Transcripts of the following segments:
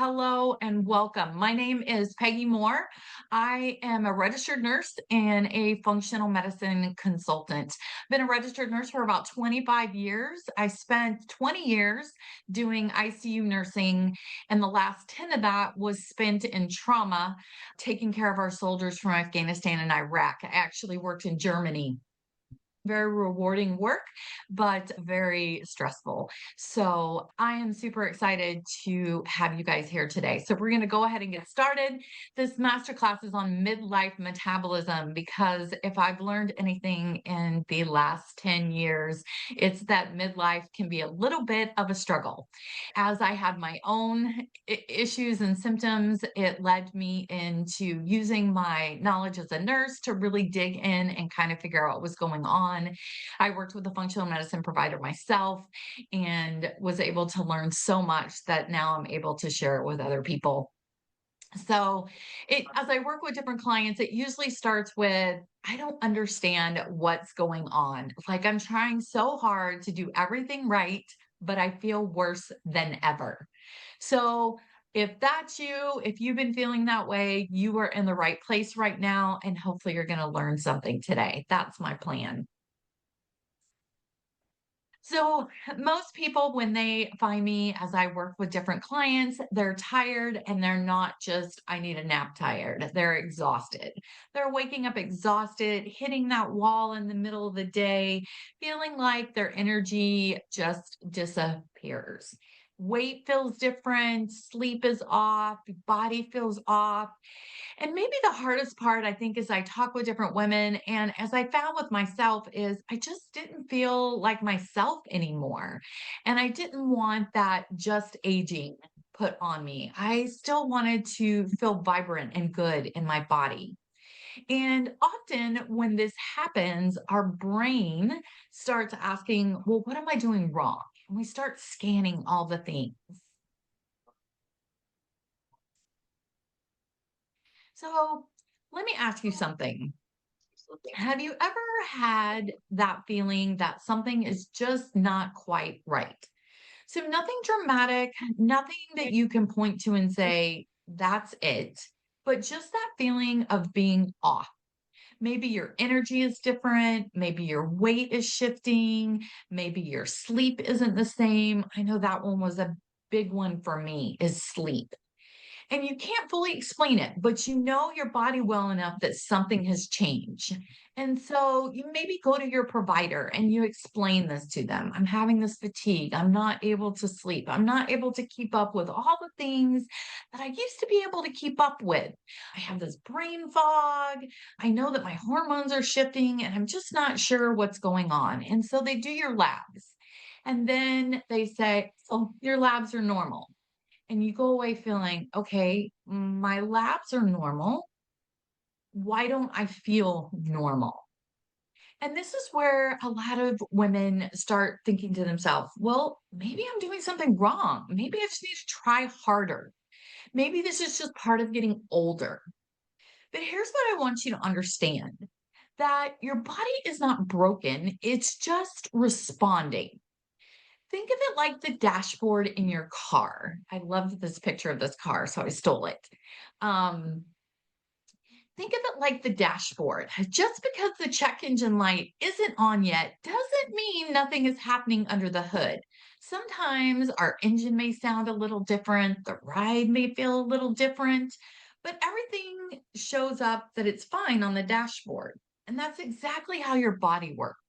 Hello and welcome. My name is Peggy Moore. I am a registered nurse and a functional medicine consultant. Been a registered nurse for about 25 years. I spent 20 years doing ICU nursing, and the last 10 of that was spent in trauma, taking care of our soldiers from Afghanistan and Iraq. I actually worked in Germany. Very rewarding work, but very stressful. So I am super excited to have you guys here today. So we're going to go ahead and get started. This masterclass is on midlife metabolism because if I've learned anything in the last 10 years, it's that midlife can be a little bit of a struggle. As I had my own issues and symptoms, it led me into using my knowledge as a nurse to really dig in and kind of figure out what was going on. I worked with a functional medicine provider myself and was able to learn so much that now I'm able to share it with other people. So, as I work with different clients, it usually starts with, I don't understand what's going on. Like I'm trying so hard to do everything right, but I feel worse than ever. So, if that's you, if you've been feeling that way, you are in the right place right now, and hopefully you're going to learn something today. That's my plan. So, most people, when they find me as I work with different clients, they're tired and they're not just, I need a nap tired. They're exhausted. They're waking up exhausted, hitting that wall in the middle of the day, feeling like their energy just disappears. Weight feels different, sleep is off, body feels off. And maybe the hardest part, I think, is I talk with different women. And as I found with myself, is I just didn't feel like myself anymore. And I didn't want that just aging put on me. I still wanted to feel vibrant and good in my body. And often when this happens, our brain starts asking, well, what am I doing wrong? And we start scanning all the things. So let me ask you something. Have you ever had that feeling that something is just not quite right? So, nothing dramatic, nothing that you can point to and say, that's it, but just that feeling of being off. Maybe your energy is different. Maybe your weight is shifting. Maybe your sleep isn't the same. I know that one was a big one for me is sleep. And you can't fully explain it, but you know your body well enough that something has changed. And so you maybe go to your provider and you explain this to them. I'm having this fatigue. I'm not able to sleep. I'm not able to keep up with all the things that I used to be able to keep up with. I have this brain fog. I know that my hormones are shifting and I'm just not sure what's going on. And so they do your labs. And then they say, oh, your labs are normal and you go away feeling, okay, my labs are normal. Why don't I feel normal? And this is where a lot of women start thinking to themselves, well, maybe I'm doing something wrong. Maybe I just need to try harder. Maybe this is just part of getting older. But here's what I want you to understand that your body is not broken, it's just responding. Think of it like the dashboard in your car. I loved this picture of this car, so I stole it. Um, think of it like the dashboard. Just because the check engine light isn't on yet doesn't mean nothing is happening under the hood. Sometimes our engine may sound a little different, the ride may feel a little different, but everything shows up that it's fine on the dashboard. And that's exactly how your body works.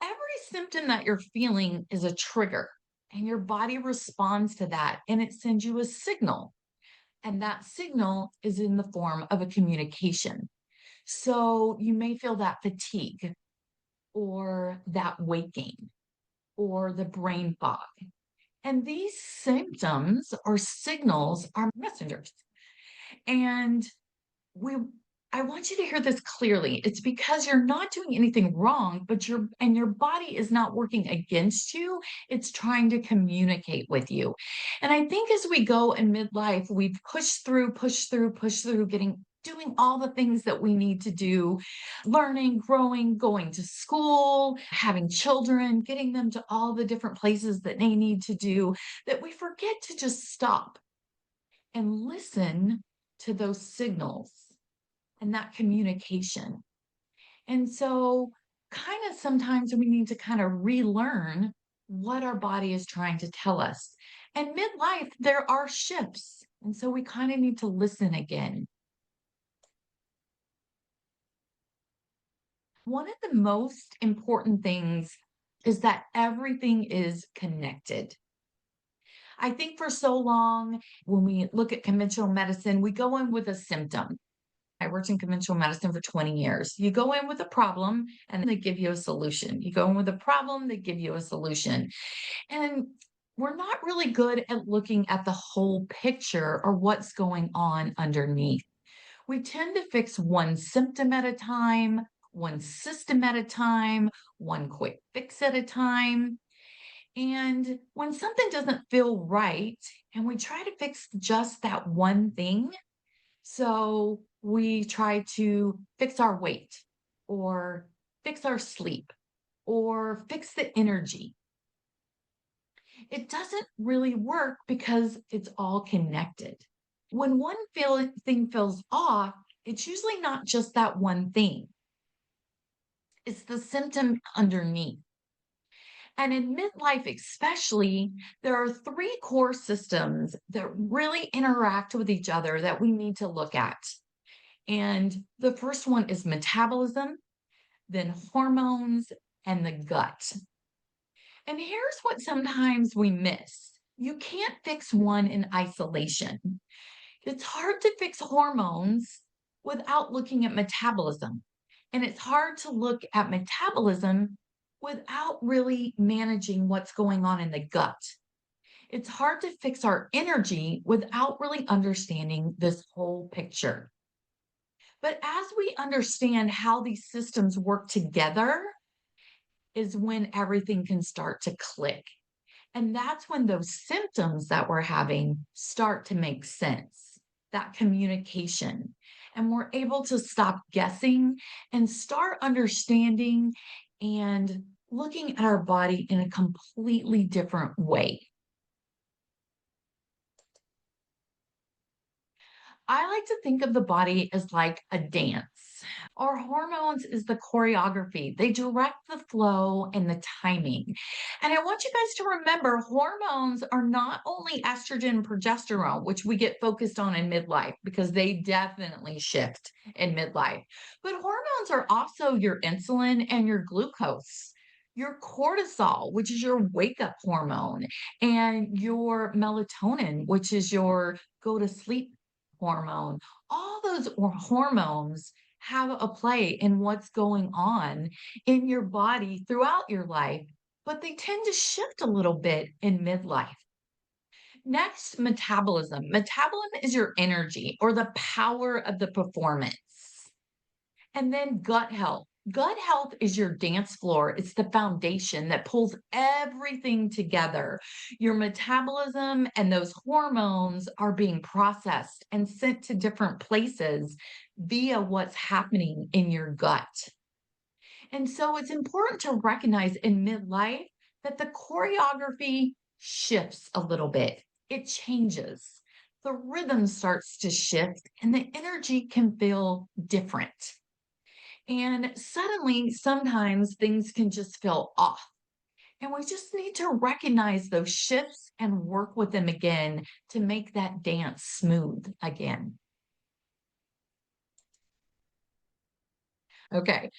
Every symptom that you're feeling is a trigger, and your body responds to that and it sends you a signal. And that signal is in the form of a communication. So you may feel that fatigue or that waking or the brain fog. And these symptoms or signals are messengers. And we I want you to hear this clearly. It's because you're not doing anything wrong, but your body is not working against you. It's trying to communicate with you. And I think as we go in midlife, we push through, doing all the things that we need to do, learning, growing, going to school, having children, getting them to all the different places that they need to do, that we forget to just stop and listen to those signals and that communication. And so, kind of sometimes we need to kind of relearn what our body is trying to tell us. And midlife, there are shifts. And so, we kind of need to listen again. One of the most important things is that everything is connected. I think for so long, when we look at conventional medicine, we go in with a symptom. I worked in conventional medicine for 20 years. You go in with a problem and they give you a solution. You go in with a problem, they give you a solution. And we're not really good at looking at the whole picture or what's going on underneath. We tend to fix one symptom at a time, one system at a time, one quick fix at a time. And when something doesn't feel right, and we try to fix just that one thing, so we try to fix our weight or fix our sleep or fix the energy. It doesn't really work because it's all connected. When thing feels off, it's usually not just that one thing, it's the symptom underneath. And in midlife, especially, there are three core systems that really interact with each other that we need to look at. And the first one is metabolism, then hormones, and the gut. And here's what sometimes we miss: you can't fix one in isolation. It's hard to fix hormones without looking at metabolism. And it's hard to look at metabolism without really managing what's going on in the gut. It's hard to fix our energy without really understanding this whole picture. But as we understand how these systems work together, is when everything can start to click. And that's when those symptoms that we're having start to make sense, that communication. And we're able to stop guessing and start understanding and looking at our body in a completely different way. I like to think of the body as like a dance. Our hormones is the choreography. They direct the flow and the timing. And I want you guys to remember hormones are not only estrogen and progesterone, which we get focused on in midlife because they definitely shift in midlife. But hormones are also your insulin and your glucose, your cortisol, which is your wake up hormone, and your melatonin, which is your go to sleep hormone. All those hormones have a play in what's going on in your body throughout your life, but they tend to shift a little bit in midlife. Next, metabolism. Metabolism is your energy or the power of the performance. And then gut health. Gut health is your dance floor. It's the foundation that pulls everything together. Your metabolism and those hormones are being processed and sent to different places via what's happening in your gut. And so it's important to recognize in midlife that the choreography shifts a little bit, it changes. The rhythm starts to shift and the energy can feel different. And suddenly, sometimes things can just feel off. And we just need to recognize those shifts and work with them again to make that dance smooth again. Okay.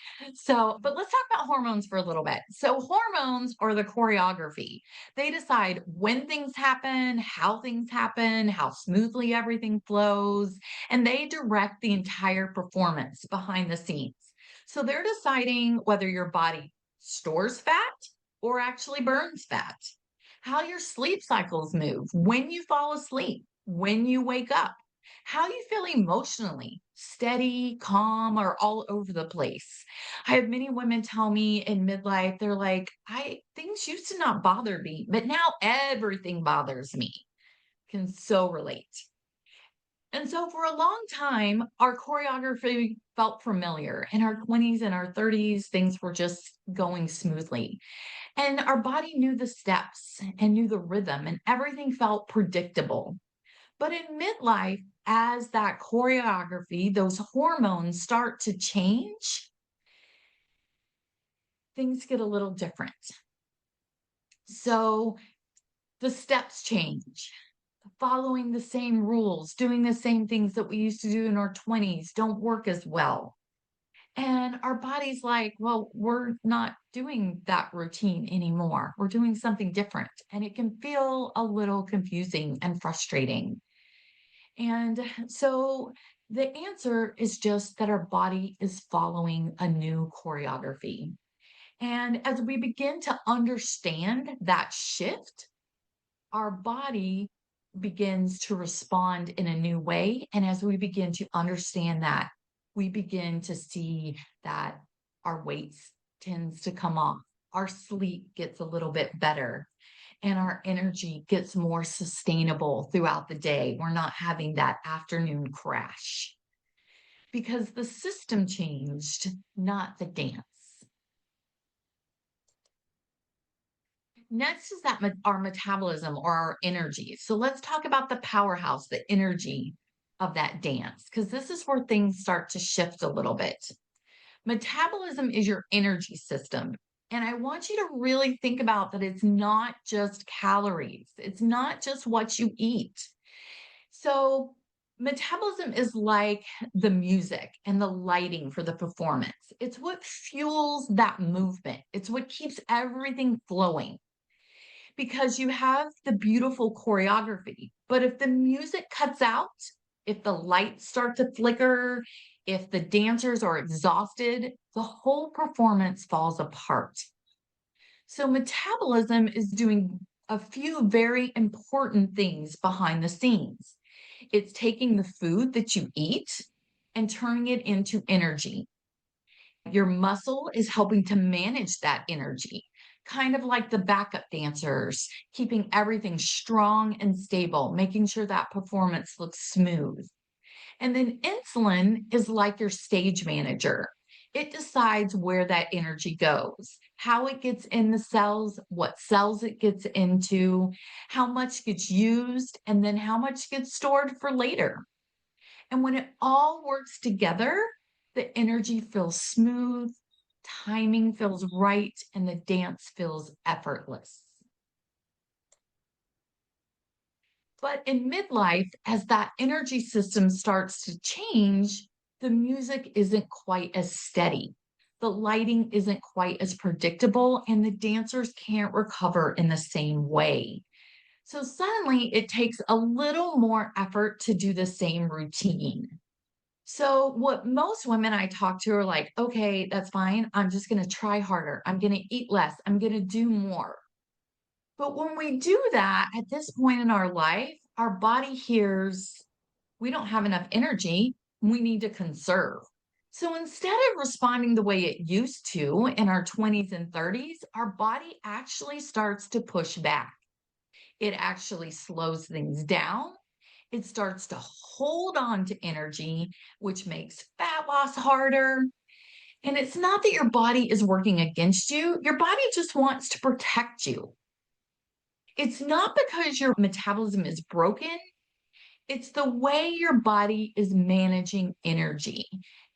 But let's talk about hormones for a little bit. So, hormones are the choreography. They decide when things happen, how smoothly everything flows, and they direct the entire performance behind the scenes. So, they're deciding whether your body stores fat or actually burns fat, how your sleep cycles move, when you fall asleep, when you wake up, how you feel emotionally, steady, calm, or all over the place. I have many women tell me in midlife, they're like, I things used to not bother me, but now everything bothers me. Can so relate. And so for a long time, our choreography felt familiar. In our 20s and our 30s, things were just going smoothly. And our body knew the steps and knew the rhythm, and everything felt predictable. But in midlife, as that choreography, those hormones start to change, things get a little different. So the steps change. Following the same rules, doing the same things that we used to do in our 20s don't work as well. And our body's like, well, we're not doing that routine anymore. We're doing something different. And it can feel a little confusing and frustrating. And so the answer is just that our body is following a new choreography. And as we begin to understand that shift, our body begins to respond in a new way. And as we begin to understand that, we begin to see that our weight tends to come off, our sleep gets a little bit better, and our energy gets more sustainable throughout the day. We're not having that afternoon crash because the system changed, not the dance. Next is that our metabolism or our energy. So let's talk about the powerhouse, the energy of that dance, because this is where things start to shift a little bit. Metabolism is your energy system. And I want you to really think about that it's not just calories, it's not just what you eat. So, metabolism is like the music and the lighting for the performance. It's what fuels that movement, it's what keeps everything flowing because you have the beautiful choreography. But if the music cuts out, if the lights start to flicker, if the dancers are exhausted, the whole performance falls apart. So, metabolism is doing a few very important things behind the scenes. It's taking the food that you eat and turning it into energy. Your muscle is helping to manage that energy, kind of like the backup dancers, keeping everything strong and stable, making sure that performance looks smooth. And then insulin is like your stage manager. It decides where that energy goes, how it gets in the cells, what cells it gets into, how much gets used, and then how much gets stored for later. And when it all works together, the energy feels smooth, timing feels right, and the dance feels effortless. But in midlife, as that energy system starts to change, the music isn't quite as steady. The lighting isn't quite as predictable, and the dancers can't recover in the same way. So suddenly it takes a little more effort to do the same routine. So, what most women I talk to are like, okay, that's fine. I'm just going to try harder. I'm going to eat less. I'm going to do more. But when we do that at this point in our life, our body hears we don't have enough energy. We need to conserve. So instead of responding the way it used to in our 20s and 30s, our body actually starts to push back. It actually slows things down. It starts to hold on to energy, which makes fat loss harder. And it's not that your body is working against you, your body just wants to protect you. It's not because your metabolism is broken, it's the way your body is managing energy.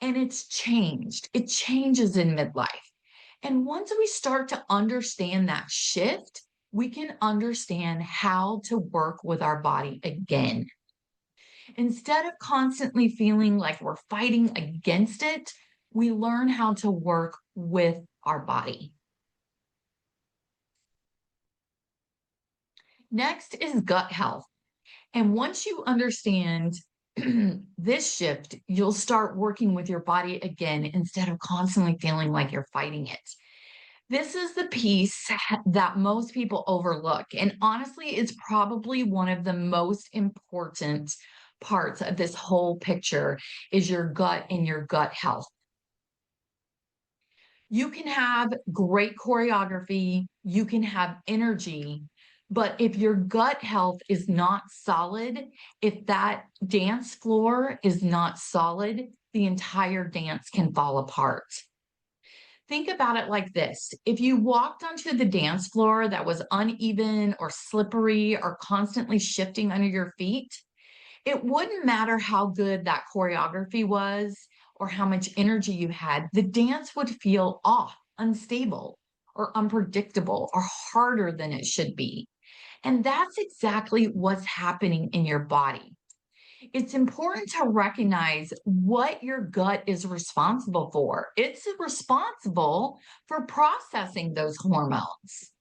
And it's changed. It changes in midlife. And once we start to understand that shift, we can understand how to work with our body again. Instead of constantly feeling like we're fighting against it, we learn how to work with our body. Next is gut health. And once you understand this shift, you'll start working with your body again instead of constantly feeling like you're fighting it. This is the piece that most people overlook. And honestly, it's probably one of the most important parts of this whole picture is your gut and your gut health. You can have great choreography, you can have energy, but if your gut health is not solid, if that dance floor is not solid, the entire dance can fall apart. Think about it like this. If you walked onto the dance floor that was uneven or slippery or constantly shifting under your feet, It wouldn't matter how good that choreography was or how much energy you had, the dance would feel off, unstable, or unpredictable, or harder than it should be. And that's exactly what's happening in your body. It's important to recognize what your gut is responsible for. It's responsible for processing those hormones.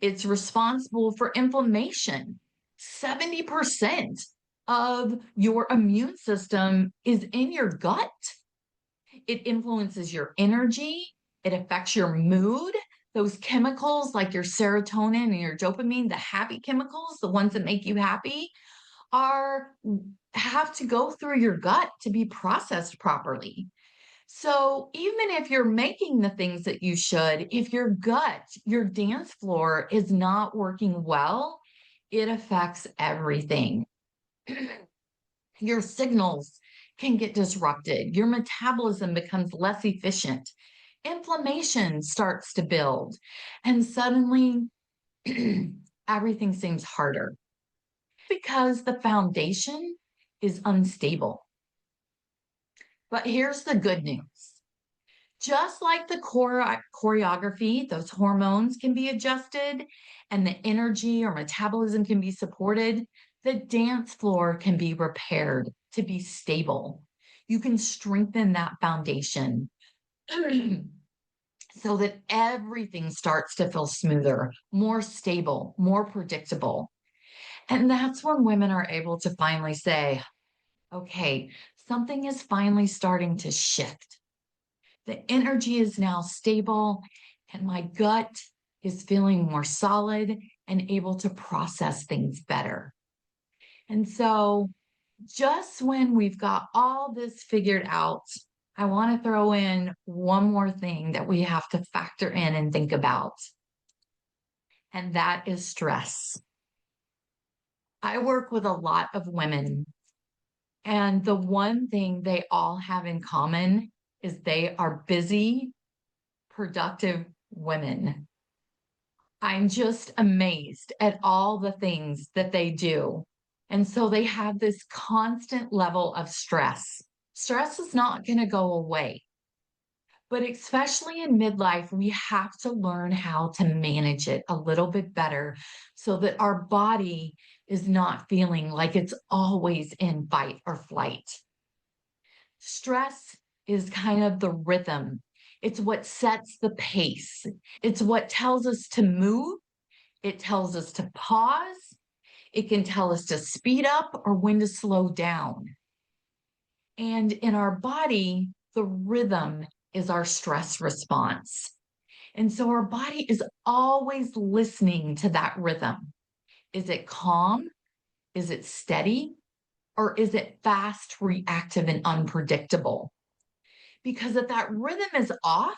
It's responsible for inflammation. 70% of your immune system is in your gut. It influences your energy, it affects your mood. Those chemicals like your serotonin and your dopamine, the happy chemicals, the ones that make you happy, are have to go through your gut to be processed properly. So even if you're making the things that you should, if your gut, your dance floor is not working well, it affects everything. Your signals can get disrupted. Your metabolism becomes less efficient. Inflammation starts to build. And suddenly, everything seems harder because the foundation is unstable. But here's the good news. Just like the choreography, those hormones can be adjusted and the energy or metabolism can be supported, the dance floor can be repaired to be stable. You can strengthen that foundation so that everything starts to feel smoother, more stable, more predictable. And that's when women are able to finally say, okay, something is finally starting to shift. The energy is now stable, and my gut is feeling more solid and able to process things better. And so, just when we've got all this figured out, I want to throw in one more thing that we have to factor in and think about, and that is stress. I work with a lot of women, and the one thing they all have in common is they are busy, productive women. I'm just amazed at all the things that they do. And so they have this constant level of stress. Stress is not going to go away. But especially in midlife, we have to learn how to manage it a little bit better so that our body is not feeling like it's always in fight or flight. Stress is kind of the rhythm. It's what sets the pace. It's what tells us to move. It tells us to pause. It can tell us to speed up or when to slow down. And in our body, the rhythm is our stress response. And so our body is always listening to that rhythm. Is it calm? Is it steady? Or is it fast, reactive, and unpredictable? Because if that rhythm is off,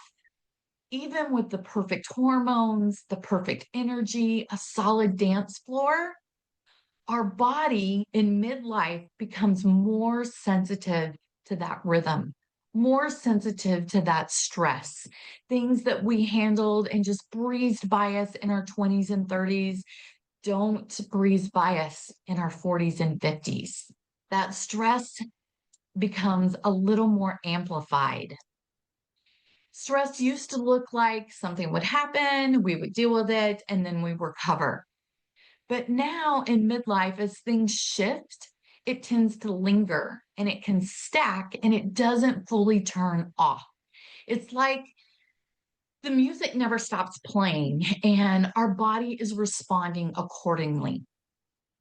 even with the perfect hormones, the perfect energy, a solid dance floor, our body in midlife becomes more sensitive to that rhythm, more sensitive to that stress. Things that we handled and just breezed by us in our 20s and 30s don't breeze by us in our 40s and 50s. That stress becomes a little more amplified. Stress used to look like something would happen, we would deal with it, and then we recover. But now in midlife, as things shift, it tends to linger and it can stack and it doesn't fully turn off. It's like the music never stops playing and our body is responding accordingly.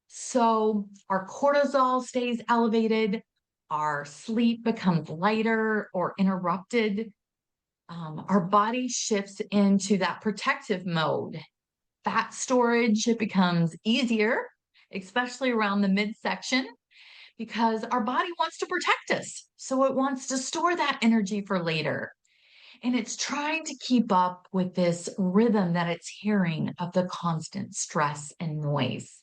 So our cortisol stays elevated, our sleep becomes lighter or interrupted. Our body shifts into that protective mode. Fat storage becomes easier, especially around the midsection, because our body wants to protect us. So it wants to store that energy for later. And it's trying to keep up with this rhythm that it's hearing of the constant stress and noise.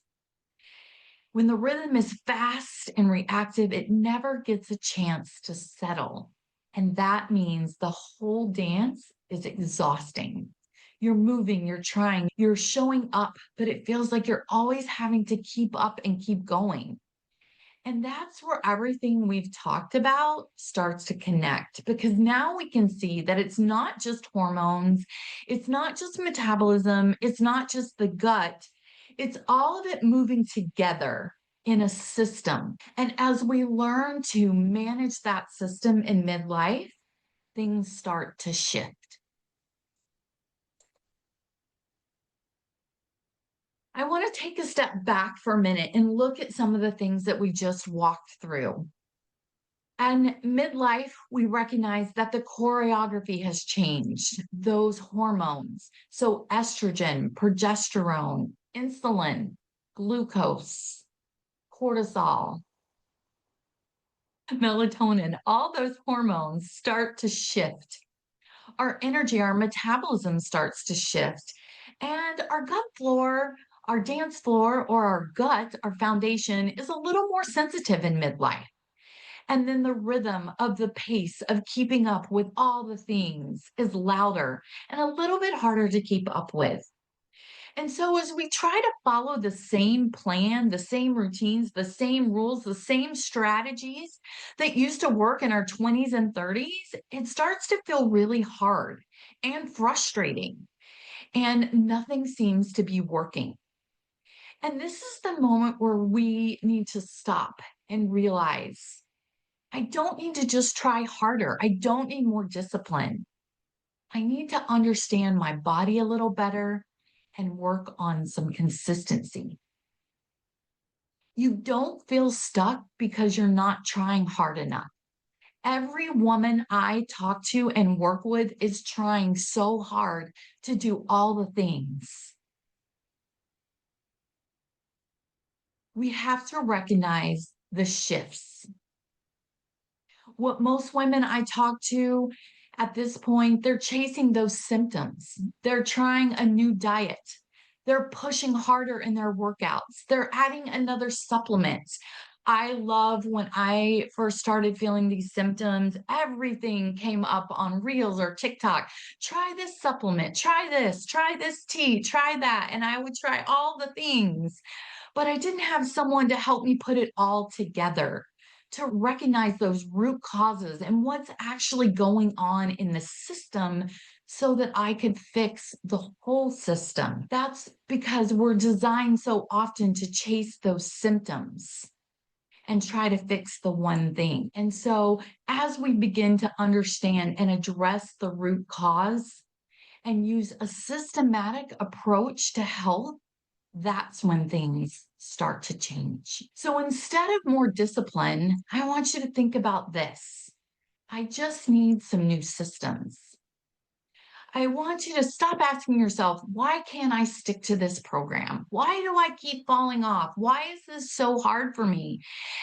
When the rhythm is fast and reactive, it never gets a chance to settle. And that means the whole dance is exhausting. You're moving, you're trying, you're showing up, but it feels like you're always having to keep up and keep going. And that's where everything we've talked about starts to connect because now we can see that it's not just hormones, it's not just metabolism, it's not just the gut, it's all of it moving together in a system. And as we learn to manage that system in midlife, things start to shift. I want to take a step back for a minute and look at some of the things that we just walked through. And midlife, we recognize that the choreography has changed, those hormones. So, estrogen, progesterone, insulin, glucose, cortisol, melatonin, all those hormones start to shift. Our energy, our metabolism starts to shift. And our gut floor, our dance floor, or our gut, our foundation, is a little more sensitive in midlife. And then the rhythm of the pace of keeping up with all the things is louder and a little bit harder to keep up with. And so, as we try to follow the same plan, the same routines, the same rules, the same strategies that used to work in our 20s and 30s, it starts to feel really hard and frustrating, and nothing seems to be working. And this is the moment where we need to stop and realize I don't need to just try harder. I don't need more discipline. I need to understand my body a little better and work on some consistency. You don't feel stuck because you're not trying hard enough. Every woman I talk to and work with is trying so hard to do all the things. We have to recognize the shifts. What most women I talk to at this point, they're chasing those symptoms. They're trying a new diet. They're pushing harder in their workouts. They're adding another supplement. I love when I first started feeling these symptoms, everything came up on Reels or TikTok. Try this supplement, try this tea, try that. And I would try all the things, but I didn't have someone to help me put it all together, to recognize those root causes and what's actually going on in the system so that I could fix the whole system. That's because we're designed so often to chase those symptoms and try to fix the one thing. And so, as we begin to understand and address the root cause and use a systematic approach to health, that's when things start to change. So instead of more discipline, I want you to think about this. I just need some new systems. I want you to stop asking yourself, why can't I stick to this program? Why do I keep falling off? Why is this so hard for me?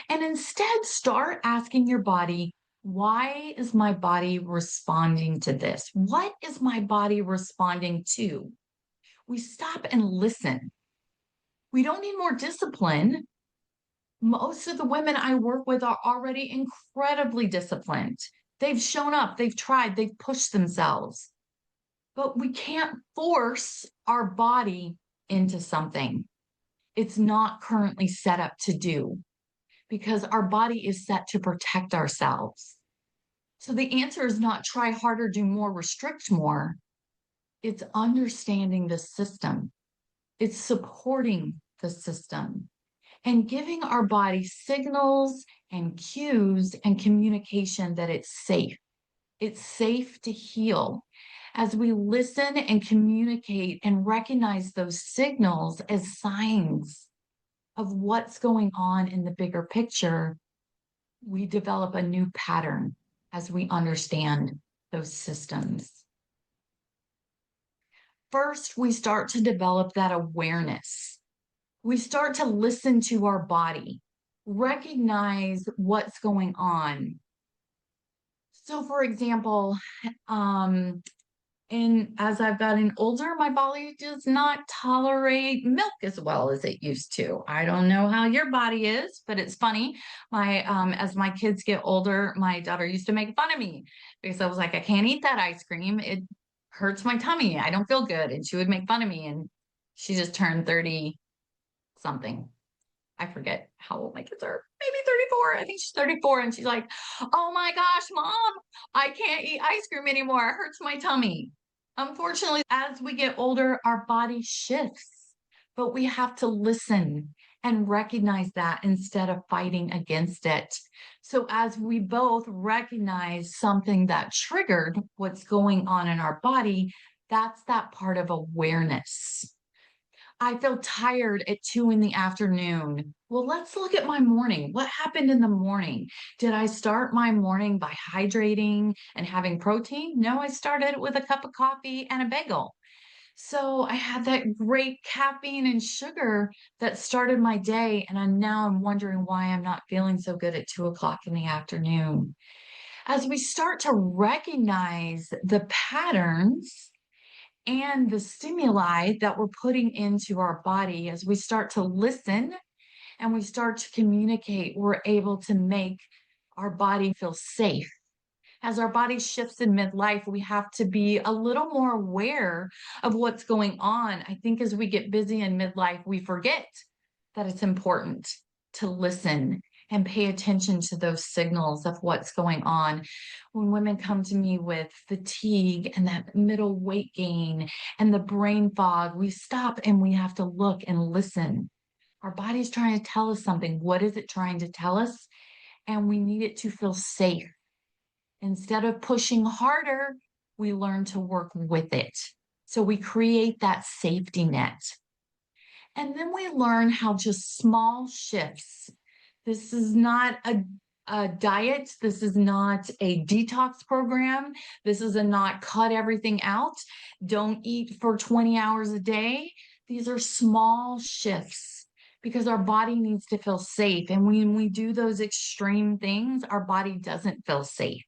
And instead, start asking your body, why is my body responding to this? What is my body responding to? We stop and listen. We don't need more discipline. Most of the women I work with are already incredibly disciplined. They've shown up, they've tried, they've pushed themselves. But we can't force our body into something it's not currently set up to do because our body is set to protect ourselves. So the answer is not try harder, do more, restrict more. It's understanding the system, it's supporting the system and giving our body signals and cues and communication that it's safe. It's safe to heal. As we listen and communicate and recognize those signals as signs of what's going on in the bigger picture, we develop a new pattern as we understand those systems. First, we start to develop that awareness. We start to listen to our body, recognize what's going on. So, for example, and as I've gotten older, my body does not tolerate milk as well as it used to. I don't know how your body is, but it's funny. As my kids get older, my daughter used to make fun of me because I was like, I can't eat that ice cream. It hurts my tummy. I don't feel good. And she would make fun of me. And she just turned 30 something. I forget how old my kids are, maybe 34. I think she's 34. And she's like, oh my gosh, mom, I can't eat ice cream anymore. It hurts my tummy. Unfortunately, as we get older, our body shifts, but we have to listen and recognize that instead of fighting against it. So, as we both recognize something that triggered what's going on in our body, that's that part of awareness. I feel tired at 2 in the afternoon. Well, let's look at my morning. What happened in the morning? Did I start my morning by hydrating and having protein? No, I started with a cup of coffee and a bagel. So I had that great caffeine and sugar that started my day. And I'm wondering why I'm not feeling so good at 2 o'clock in the afternoon. As we start to recognize the patterns and the stimuli that we're putting into our body, as we start to listen and we start to communicate, we're able to make our body feel safe. As our body shifts in midlife, we have to be a little more aware of what's going on. I think as we get busy in midlife, we forget that it's important to listen and pay attention to those signals of what's going on. When women come to me with fatigue and that middle weight gain and the brain fog, we stop and we have to look and listen. Our body's trying to tell us something. What is it trying to tell us? And we need it to feel safe. Instead of pushing harder, we learn to work with it. So we create that safety net. And then we learn how just small shifts. This is not a diet. This is not a detox program. This is a not cut everything out. Don't eat for 20 hours a day. These are small shifts because our body needs to feel safe. And when we do those extreme things, our body doesn't feel safe.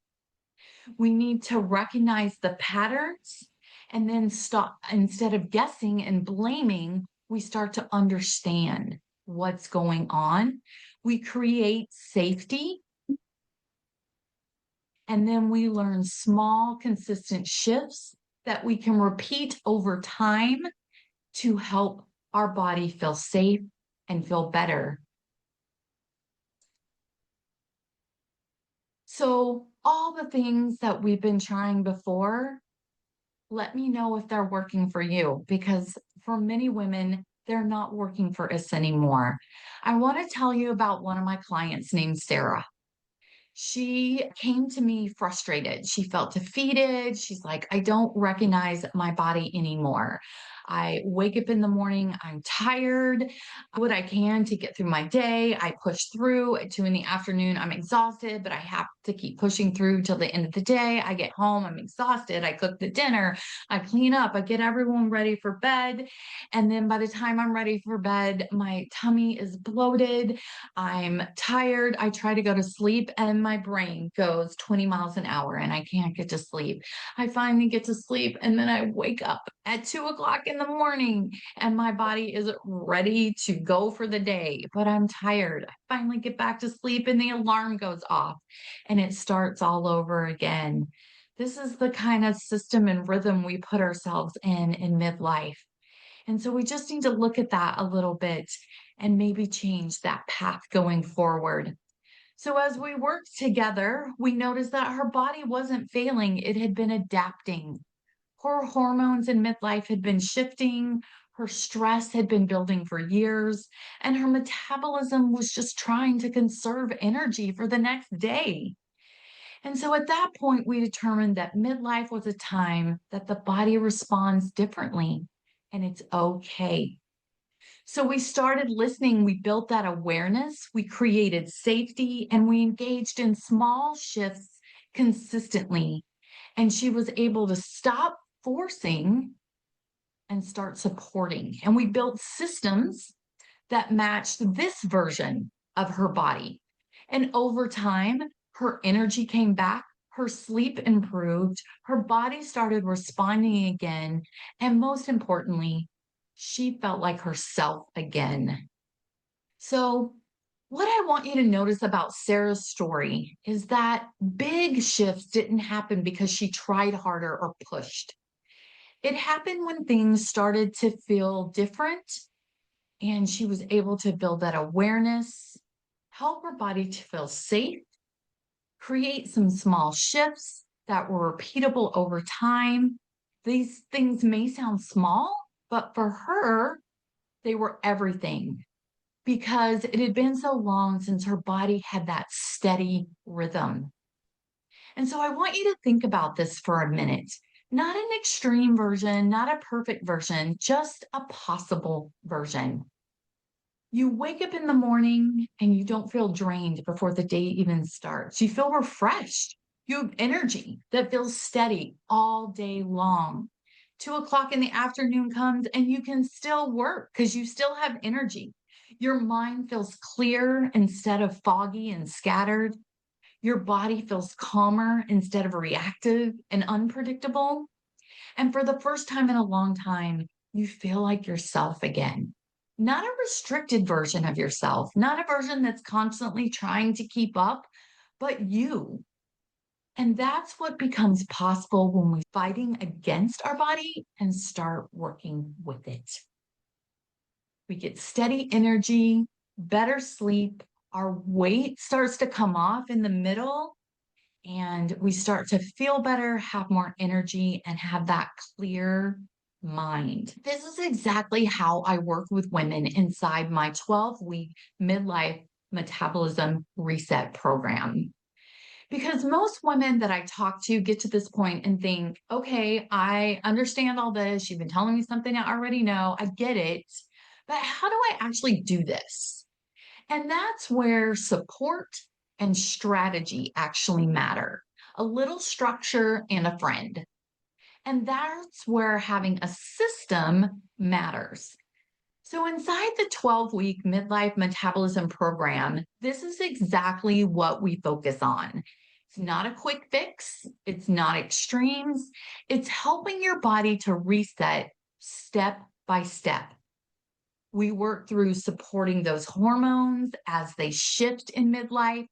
We need to recognize the patterns and then stop. Instead of guessing and blaming, we start to understand what's going on. We create safety. And then we learn small, consistent shifts that we can repeat over time to help our body feel safe and feel better. So all the things that we've been trying before, let me know if they're working for you, because for many women, they're not working for us anymore. I want to tell you about one of my clients named Sarah. She came to me frustrated. She felt defeated. She's like, I don't recognize my body anymore. I wake up in the morning, I'm tired. I do what I can to get through my day. I push through at 2 in the afternoon. I'm exhausted, but I have to keep pushing through till the end of the day. I get home, I'm exhausted. I cook the dinner, I clean up, I get everyone ready for bed. And then by the time I'm ready for bed, my tummy is bloated. I'm tired. I try to go to sleep and my brain goes 20 miles an hour and I can't get to sleep. I finally get to sleep and then I wake up at 2 o'clock in the morning and my body is ready to go for the day, but I'm tired. I finally get back to sleep and the alarm goes off and it starts all over again. This is the kind of system and rhythm we put ourselves in midlife. And so we just need to look at that a little bit and maybe change that path going forward. So as we worked together, we noticed that her body wasn't failing, it had been adapting. Her hormones in midlife had been shifting, her stress had been building for years, and her metabolism was just trying to conserve energy for the next day. And so at that point, we determined that midlife was a time that the body responds differently, and it's okay. So we started listening, we built that awareness, we created safety, and we engaged in small shifts consistently. And she was able to stop forcing and start supporting. And we built systems that matched this version of her body. And over time, her energy came back, her sleep improved, her body started responding again, and most importantly, she felt like herself again. So, what I want you to notice about Sarah's story is that big shifts didn't happen because she tried harder or pushed. It happened when things started to feel different And she was able to build that awareness, help her body to feel safe, create some small shifts that were repeatable over time. These things may sound small, but for her, they were everything because it had been so long since her body had that steady rhythm. And so I want you to think about this for a minute. Not an extreme version, not a perfect version, just a possible version. You wake up in the morning and you don't feel drained before the day even starts. You feel refreshed. You have energy that feels steady all day long. 2 o'clock in the afternoon comes and you can still work because you still have energy. Your mind feels clear instead of foggy and scattered. Your body feels calmer instead of reactive and unpredictable. And for the first time in a long time, you feel like yourself again. Not a restricted version of yourself, not a version that's constantly trying to keep up, but you. And that's what becomes possible when we're fighting against our body and start working with it. We get steady energy, better sleep, our weight starts to come off in the middle, and we start to feel better, have more energy, and have that clear mind. This is exactly how I work with women inside my 12-week midlife metabolism reset program. Because most women that I talk to get to this point and think, okay, I understand all this. You've been telling me something I already know. I get it. But how do I actually do this? And that's where support and strategy actually matter. A little structure and a friend. And that's where having a system matters. So, inside the 12-week midlife metabolism program, this is exactly what we focus on. It's not a quick fix, it's not extremes, it's helping your body to reset step by step. We work through supporting those hormones as they shift in midlife,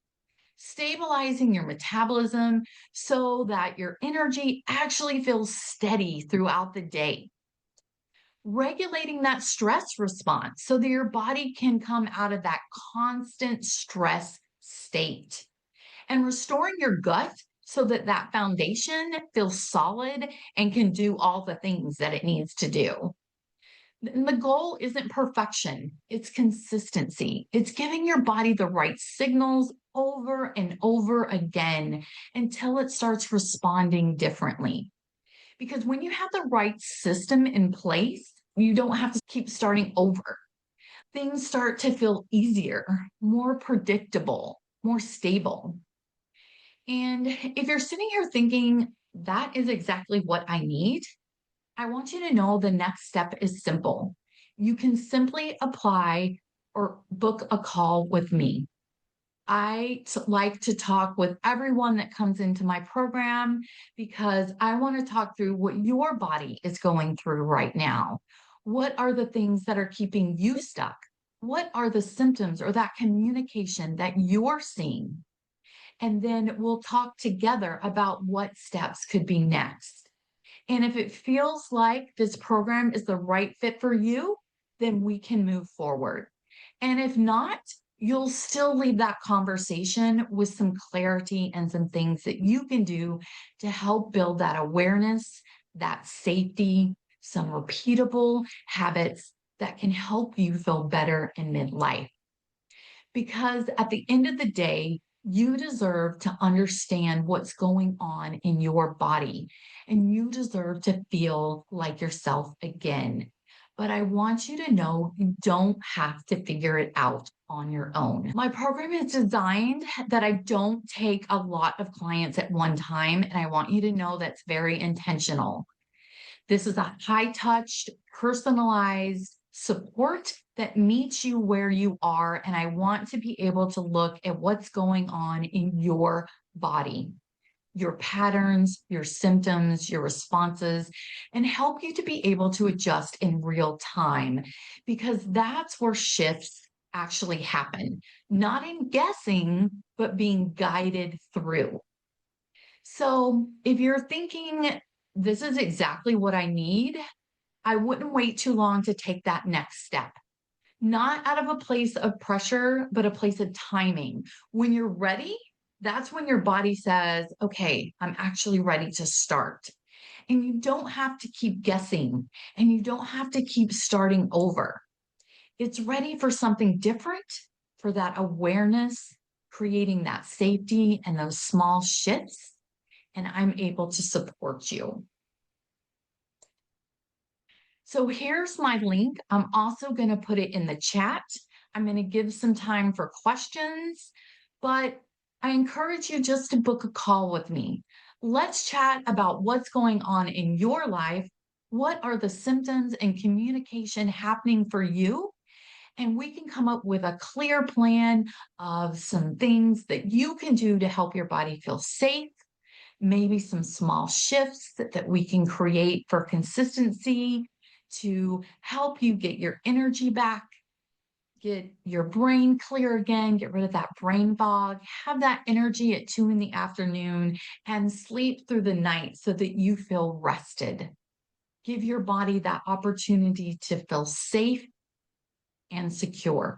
stabilizing your metabolism so that your energy actually feels steady throughout the day, regulating that stress response so that your body can come out of that constant stress state, and restoring your gut so that that foundation feels solid and can do all the things that it needs to do. And the goal isn't perfection, it's consistency. It's giving your body the right signals over and over again until it starts responding differently. Because when you have the right system in place, you don't have to keep starting over. Things start to feel easier, more predictable, more stable. And if you're sitting here thinking, that is exactly what I need, I want you to know the next step is simple. You can simply apply or book a call with me. Like to talk with everyone that comes into my program because I want to talk through what your body is going through right now. What are the things that are keeping you stuck? What are the symptoms or that communication that you're seeing? And then we'll talk together about what steps could be next. And if it feels like this program is the right fit for you, then we can move forward. And if not, you'll still leave that conversation with some clarity and some things that you can do to help build that awareness, that safety, some repeatable habits that can help you feel better in midlife. Because at the end of the day, you deserve to understand what's going on in your body, and you deserve to feel like yourself again. But I want you to know you don't have to figure it out on your own. My program is designed that I don't take a lot of clients at one time, and I want you to know that's very intentional. This is a high touch, personalized support that meets you where you are. And I want to be able to look at what's going on in your body, your patterns, your symptoms, your responses, and help you to be able to adjust in real time, because that's where shifts actually happen, not in guessing, but being guided through. So if you're thinking, this is exactly what I need, I wouldn't wait too long to take that next step. not out of a place of pressure, but a place of timing. When you're ready, that's when your body says, okay, I'm actually ready to start. And you don't have to keep guessing and you don't have to keep starting over. It's ready for something different, for that awareness, creating that safety and those small shifts. And I'm able to support you. So here's my link. I'm also going to put it in the chat. I'm going to give some time for questions, but I encourage you just to book a call with me. Let's chat about what's going on in your life. What are the symptoms and communication happening for you? And we can come up with a clear plan of some things that you can do to help your body feel safe, maybe some small shifts that we can create for consistency to help you get your energy back, get your brain clear again, get rid of that brain fog, have that energy at 2 in the afternoon, and sleep through the night so that you feel rested. Give your body that opportunity to feel safe and secure.